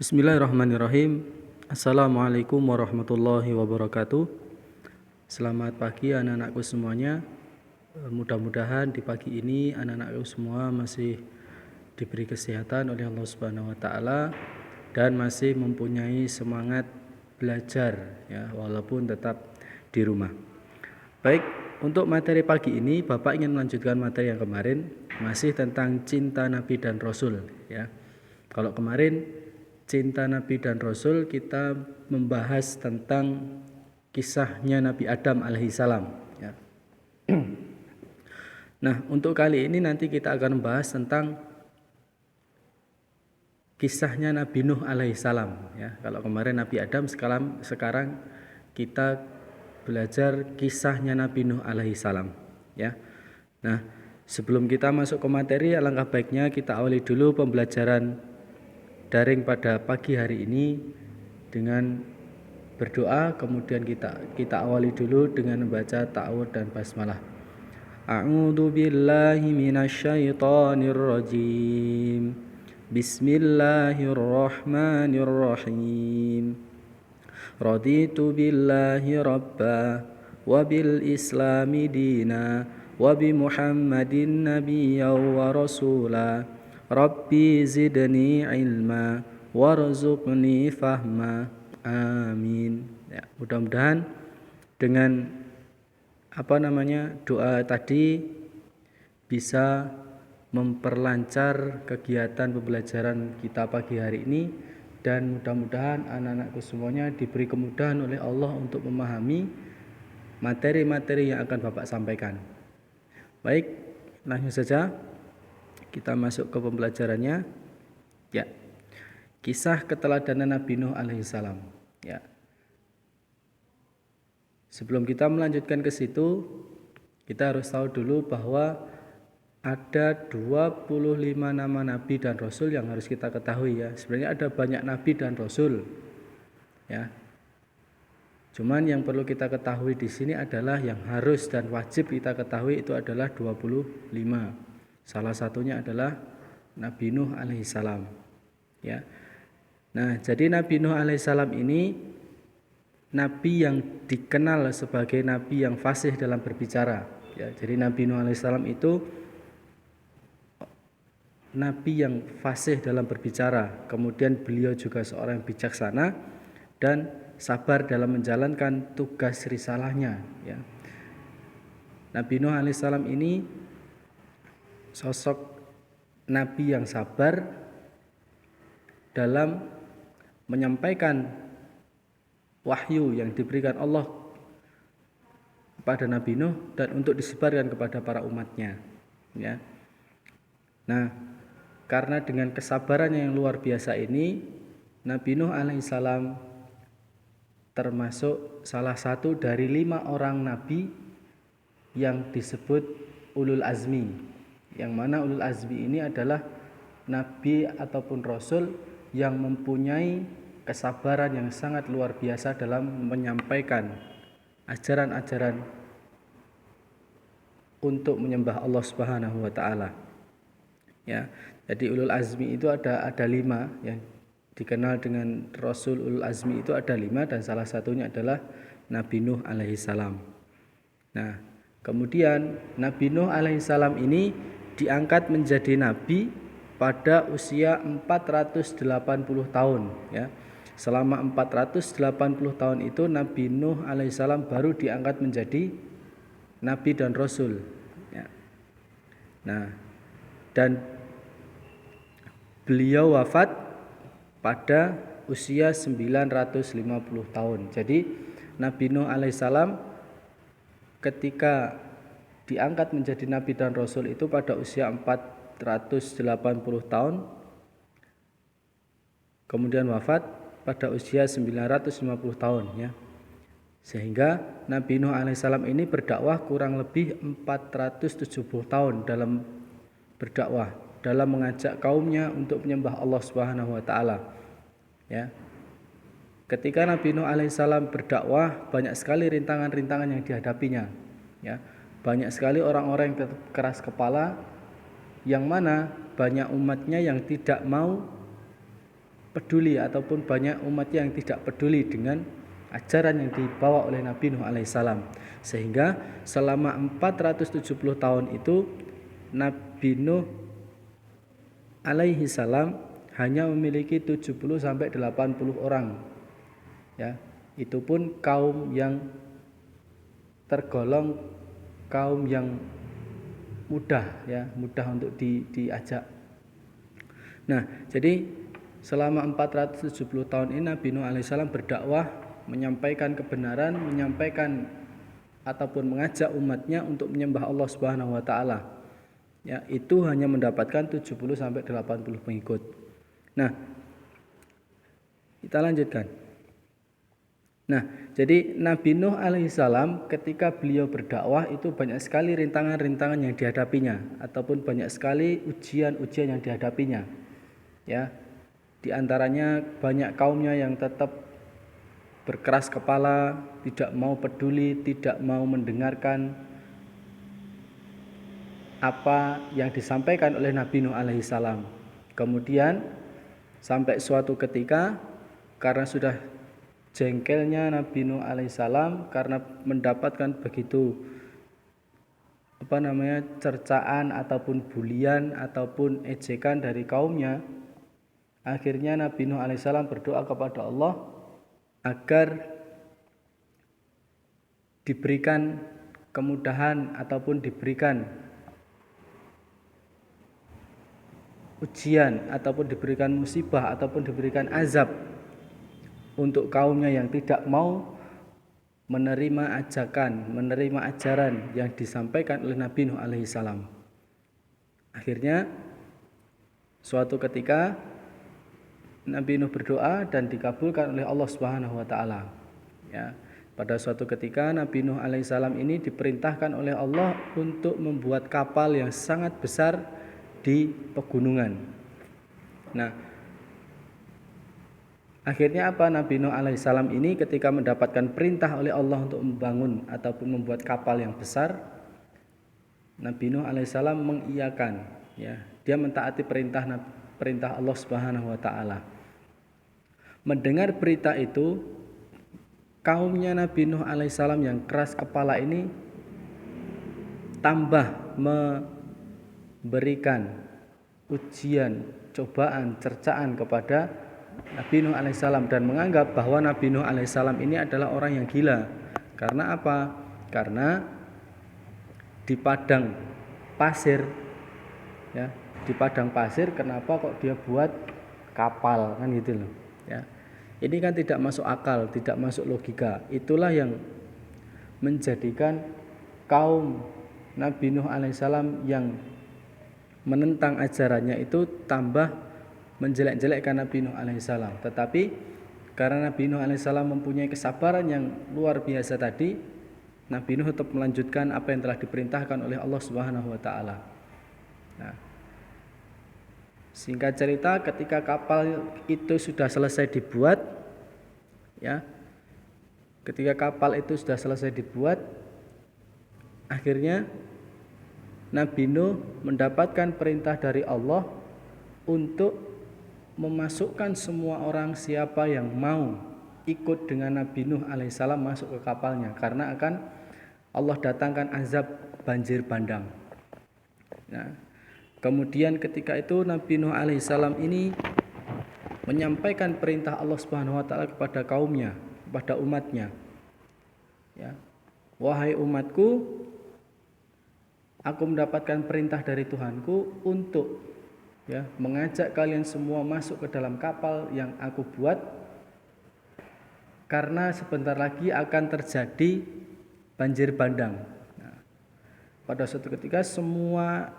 Bismillahirrahmanirrahim. Assalamualaikum warahmatullahi wabarakatuh. Selamat pagi anak-anakku semuanya. Mudah-mudahan di pagi ini anak-anakku semua masih diberi kesehatan oleh Allah Subhanahu wa taala dan masih mempunyai semangat belajar ya, walaupun tetap di rumah. Baik, untuk materi pagi ini Bapak ingin melanjutkan materi yang kemarin, masih tentang cinta Nabi dan Rasul ya. Kalau kemarin cinta Nabi dan Rasul, kita membahas tentang kisahnya Nabi Adam alaihissalam ya. Nah, untuk kali ini nanti kita akan membahas tentang kisahnya Nabi Nuh alaihissalam ya. Kalau kemarin Nabi Adam, sekarang kita belajar kisahnya Nabi Nuh alaihissalam ya. Nah, sebelum kita masuk ke materi, alangkah baiknya kita awali dulu pembelajaran daring pada pagi hari ini dengan berdoa, kemudian kita awali dulu dengan membaca ta'awudz dan basmalah. A'udzu billahi minasyaitonir rajim. Bismillahirrahmanirrahim. Raditu billahi rabba wa bil islami dina wa bi Muhammadin nabiyyan wa rasula. Rabbi zidni ilma warzuqni fahma. Amin. Ya, mudah-mudahan dengan doa tadi bisa memperlancar kegiatan pembelajaran kita pagi hari ini, dan mudah-mudahan anak-anakku semuanya diberi kemudahan oleh Allah untuk memahami materi-materi yang akan Bapak sampaikan. Baik, langsung saja kita masuk ke pembelajarannya. Ya. Kisah keteladanan Nabi Nuh alaihissalam. Ya. Sebelum kita melanjutkan ke situ, kita harus tahu dulu bahwa ada 25 nama nabi dan rasul yang harus kita ketahui ya. Sebenarnya ada banyak nabi dan rasul. Ya. Cuman yang perlu kita ketahui di sini adalah yang harus dan wajib kita ketahui itu adalah 25. Salah satunya adalah Nabi Nuh alaihissalam ya. Nah, jadi Nabi Nuh alaihissalam ini nabi yang dikenal sebagai nabi yang fasih dalam berbicara ya. Jadi Nabi Nuh alaihissalam itu nabi yang fasih dalam berbicara. Kemudian beliau juga seorang yang bijaksana dan sabar dalam menjalankan tugas risalahnya ya. Nabi Nuh alaihissalam ini sosok nabi yang sabar dalam menyampaikan wahyu yang diberikan Allah kepada Nabi Nuh dan untuk disebarkan kepada para umatnya ya. Nah, karena dengan kesabarannya yang luar biasa ini, Nabi Nuh alaihissalam termasuk salah satu dari 5 orang nabi yang disebut ulul azmi, yang mana ulul azmi ini adalah nabi ataupun rasul yang mempunyai kesabaran yang sangat luar biasa dalam menyampaikan ajaran-ajaran untuk menyembah Allah Subhanahu wa taala. Ya. Jadi ulul azmi itu ada 5 yang dikenal dengan rasul ulul azmi, itu ada 5 dan salah satunya adalah Nabi Nuh alaihissalam. Nah, kemudian Nabi Nuh alaihissalam ini diangkat menjadi nabi pada usia 480 tahun ya. Selama 480 tahun itu Nabi Nuh alaihissalam baru diangkat menjadi nabi dan rasul ya. Nah, dan beliau wafat pada usia 950 tahun. Jadi Nabi Nuh alaihissalam ketika diangkat menjadi nabi dan rasul itu pada usia 480 tahun, kemudian wafat pada usia 950 tahun ya. Sehingga Nabi Nuh alaihissalam ini berdakwah kurang lebih 470 tahun dalam berdakwah, dalam mengajak kaumnya untuk menyembah Allah Subhanahu wa taala ya. Ketika Nabi Nuh alaihissalam berdakwah, banyak sekali rintangan-rintangan yang dihadapinya ya. Banyak sekali orang-orang yang keras kepala, yang mana banyak umatnya yang tidak mau peduli ataupun banyak umat yang tidak peduli dengan ajaran yang dibawa oleh Nabi Nuh alaihissalam. Sehingga selama 470 tahun itu Nabi Nuh alaihissalam hanya memiliki 70 sampai 80 orang. Ya, itu pun kaum yang tergolong kaum yang mudah untuk diajak. Nah, jadi selama 470 tahun ini Nabi Nuh alaihissalam berdakwah, menyampaikan kebenaran, menyampaikan ataupun mengajak umatnya untuk menyembah Allah Subhanahu wa taala. Ya, itu hanya mendapatkan 70 sampai 80 pengikut. Nah, kita lanjutkan. Nah, jadi Nabi Nuh alaihissalam ketika beliau berdakwah itu banyak sekali rintangan-rintangan yang dihadapinya ataupun banyak sekali ujian-ujian yang dihadapinya. Ya, di antaranya banyak kaumnya yang tetap berkeras kepala, tidak mau peduli, tidak mau mendengarkan apa yang disampaikan oleh Nabi Nuh alaihissalam. Kemudian sampai suatu ketika karena sudah jengkelnya Nabi Nuh alaihissalam karena mendapatkan begitu cercaan ataupun bulian ataupun ejekan dari kaumnya, akhirnya Nabi Nuh alaihissalam berdoa kepada Allah agar diberikan kemudahan ataupun diberikan ujian ataupun diberikan musibah ataupun diberikan azab untuk kaumnya yang tidak mau menerima ajakan, menerima ajaran yang disampaikan oleh Nabi Nuh alaihissalam. Akhirnya suatu ketika Nabi Nuh berdoa dan dikabulkan oleh Allah Subhanahu wa taala. Ya, pada suatu ketika Nabi Nuh alaihissalam ini diperintahkan oleh Allah untuk membuat kapal yang sangat besar di pegunungan. Nah, akhirnya apa? Nabi Nuh alaihissalam ini ketika mendapatkan perintah oleh Allah untuk membangun ataupun membuat kapal yang besar, Nabi Nuh alaihissalam mengiyakan, ya, dia mentaati perintah Allah Subhanahu wa taala. Mendengar berita itu, kaumnya Nabi Nuh alaihissalam yang keras kepala ini tambah memberikan ujian, cobaan, cercaan kepada Nabi Nuh alaihissalam dan menganggap bahwa Nabi Nuh alaihissalam ini adalah orang yang gila. Karena apa? Karena di padang pasir, ya, di padang pasir kenapa kok dia buat kapal, kan gitu loh, ya. Ini kan tidak masuk akal, tidak masuk logika. Itulah yang menjadikan kaum Nabi Nuh alaihissalam yang menentang ajarannya itu tambah menjelek-jelekkan Nabi Nuh alaihissalam. Tetapi karena Nabi Nuh alaihissalam mempunyai kesabaran yang luar biasa tadi, Nabi Nuh tetap melanjutkan apa yang telah diperintahkan oleh Allah Subhanahu wa taala. Nah, singkat cerita, ketika kapal itu sudah selesai dibuat, ya, ketika kapal itu sudah selesai dibuat, akhirnya Nabi Nuh mendapatkan perintah dari Allah untuk memasukkan semua orang siapa yang mau ikut dengan Nabi Nuh alaihissalam masuk ke kapalnya, karena akan Allah datangkan azab banjir bandang. Nah, kemudian ketika itu Nabi Nuh alaihissalam ini menyampaikan perintah Allah Subhanahu wa taala kepada kaumnya, kepada umatnya. Ya. Wahai umatku, aku mendapatkan perintah dari Tuhanku untuk, ya, mengajak kalian semua masuk ke dalam kapal yang aku buat, karena sebentar lagi akan terjadi banjir bandang. Nah, pada suatu ketika semua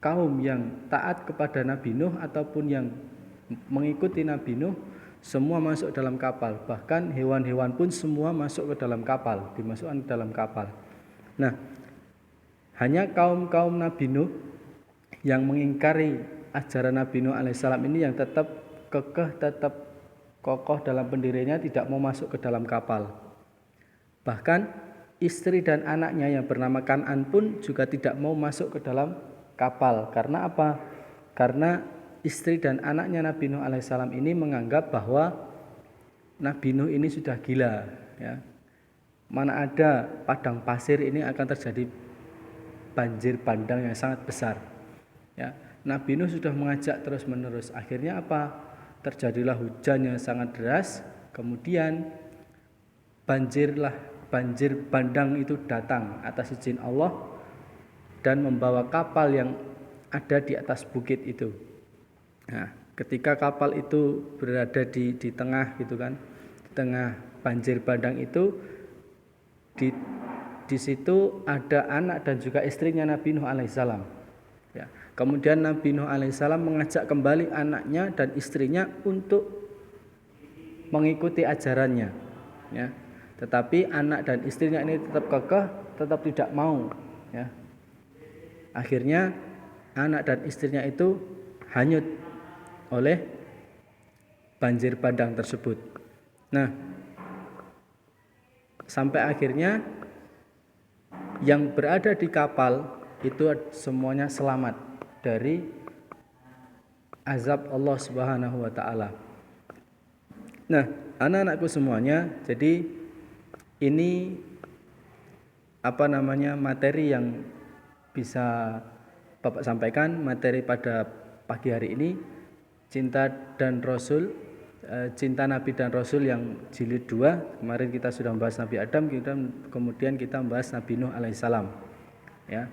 kaum yang taat kepada Nabi Nuh ataupun yang mengikuti Nabi Nuh semua masuk dalam kapal. Bahkan hewan-hewan pun semua masuk ke dalam kapal, dimasukkan ke dalam kapal. Nah, hanya kaum-kaum Nabi Nuh yang mengingkari ajaran Nabi Nuh alaihissalam ini yang tetap kekeh, tetap kokoh dalam pendiriannya, tidak mau masuk ke dalam kapal. Bahkan istri dan anaknya yang bernama Kan'an pun juga tidak mau masuk ke dalam kapal. Karena apa? Karena istri dan anaknya Nabi Nuh alaihissalam ini menganggap bahwa Nabi Nuh ini sudah gila, ya. Mana ada padang pasir ini akan terjadi banjir bandang yang sangat besar, ya. Nabi Nuh sudah mengajak terus-menerus. Akhirnya apa? Terjadilah hujan yang sangat deras. Kemudian banjir bandang itu datang atas izin Allah dan membawa kapal yang ada di atas bukit itu. Nah, ketika kapal itu berada di tengah gitu kan, di tengah banjir bandang itu, di situ ada anak dan juga istrinya Nabi Nuh alaihissalam. Ya. Kemudian Nabi Nuh alaihissalam mengajak kembali anaknya dan istrinya untuk mengikuti ajarannya, ya. Tetapi anak dan istrinya ini tetap kekeh, tetap tidak mau, ya. Akhirnya anak dan istrinya itu hanyut oleh banjir bandang tersebut. Nah, sampai akhirnya yang berada di kapal itu semuanya selamat dari azab Allah Subhanahu wa taala. Nah, anak-anakku semuanya, jadi ini materi yang bisa Bapak sampaikan, materi pada pagi hari ini, cinta Nabi dan Rasul yang jilid 2. Kemarin kita sudah membahas Nabi Adam, kemudian kita membahas Nabi Nuh alaihissalam, ya.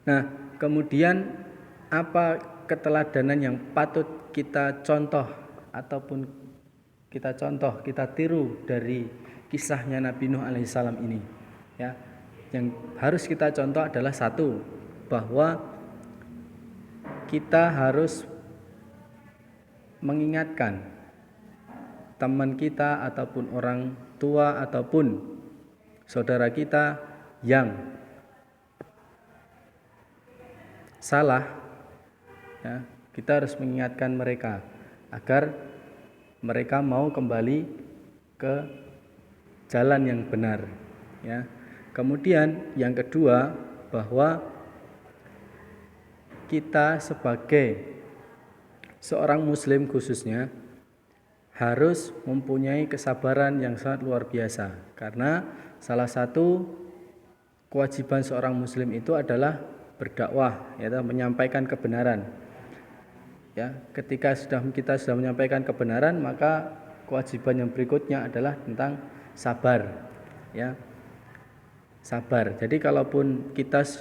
Nah, kemudian apa keteladanan yang patut kita contoh ataupun kita tiru dari kisahnya Nabi Nuh alaihissalam ini, ya. Yang harus kita contoh adalah satu, bahwa kita harus mengingatkan teman kita ataupun orang tua ataupun saudara kita yang salah, ya, kita harus mengingatkan mereka agar mereka mau kembali ke jalan yang benar, ya. Kemudian yang kedua, bahwa kita sebagai seorang muslim khususnya harus mempunyai kesabaran yang sangat luar biasa, karena salah satu kewajiban seorang muslim itu adalah berdakwah, yaitu menyampaikan kebenaran. Ya, ketika kita sudah menyampaikan kebenaran, maka kewajiban yang berikutnya adalah tentang sabar, ya. Sabar. Jadi kalaupun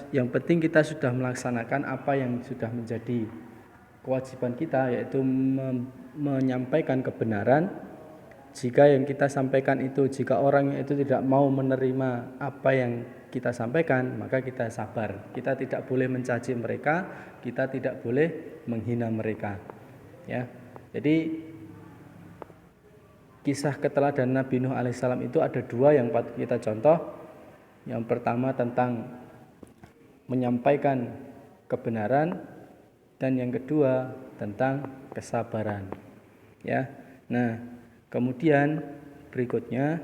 yang penting kita sudah melaksanakan apa yang sudah menjadi kewajiban kita, yaitu menyampaikan kebenaran. Jika yang kita sampaikan itu, jika orang itu tidak mau menerima apa yang kita sampaikan, maka kita sabar. Kita tidak boleh mencaci mereka, kita tidak boleh menghina mereka, ya. Jadi kisah keteladanan Nabi Nuh alaihissalam itu ada dua yang patut kita contoh. Yang pertama tentang menyampaikan kebenaran, dan yang kedua tentang kesabaran, ya. Nah, kemudian berikutnya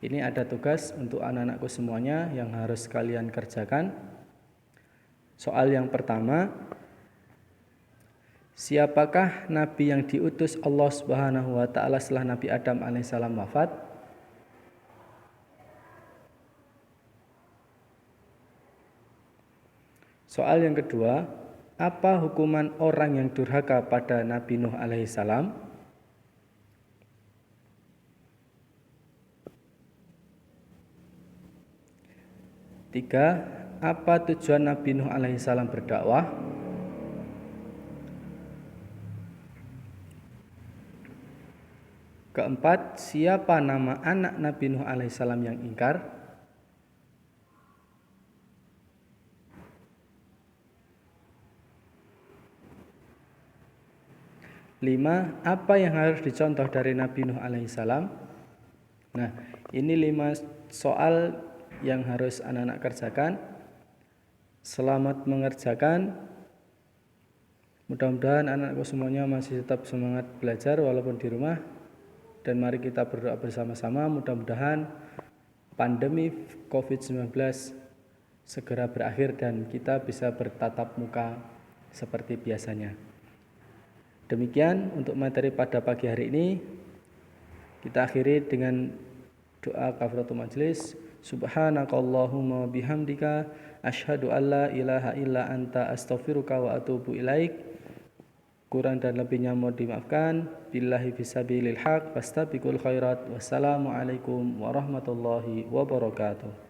ini ada tugas untuk anak-anakku semuanya yang harus kalian kerjakan. Soal yang pertama, siapakah nabi yang diutus Allah Subhanahu wa taala setelah Nabi Adam alaihissalam wafat? Soal yang kedua, apa hukuman orang yang durhaka pada Nabi Nuh alaihissalam? Tiga, apa tujuan Nabi Nuh alaihissalam berdakwah? Keempat, siapa nama anak Nabi Nuh alaihissalam yang ingkar? Lima, apa yang harus dicontoh dari Nabi Nuh alaihissalam? Nah, ini 5 soal yang harus anak-anak kerjakan. Selamat mengerjakan. Mudah-mudahan anak-anakku semuanya masih tetap semangat belajar walaupun di rumah. Dan mari kita berdoa bersama-sama, mudah-mudahan pandemi COVID-19 segera berakhir dan kita bisa bertatap muka seperti biasanya. Demikian untuk materi pada pagi hari ini. Kita akhiri dengan doa kafaratul majelis. Subhanakallahumma bihamdika asyhadu alla ilaha illa anta astaghfiruka wa atubu ilaik. Kurang dan lebihnya mohon dimaafkan. Billahi fisabilil haq fastabiqul khairat. Wassalamualaikum warahmatullahi wabarakatuh.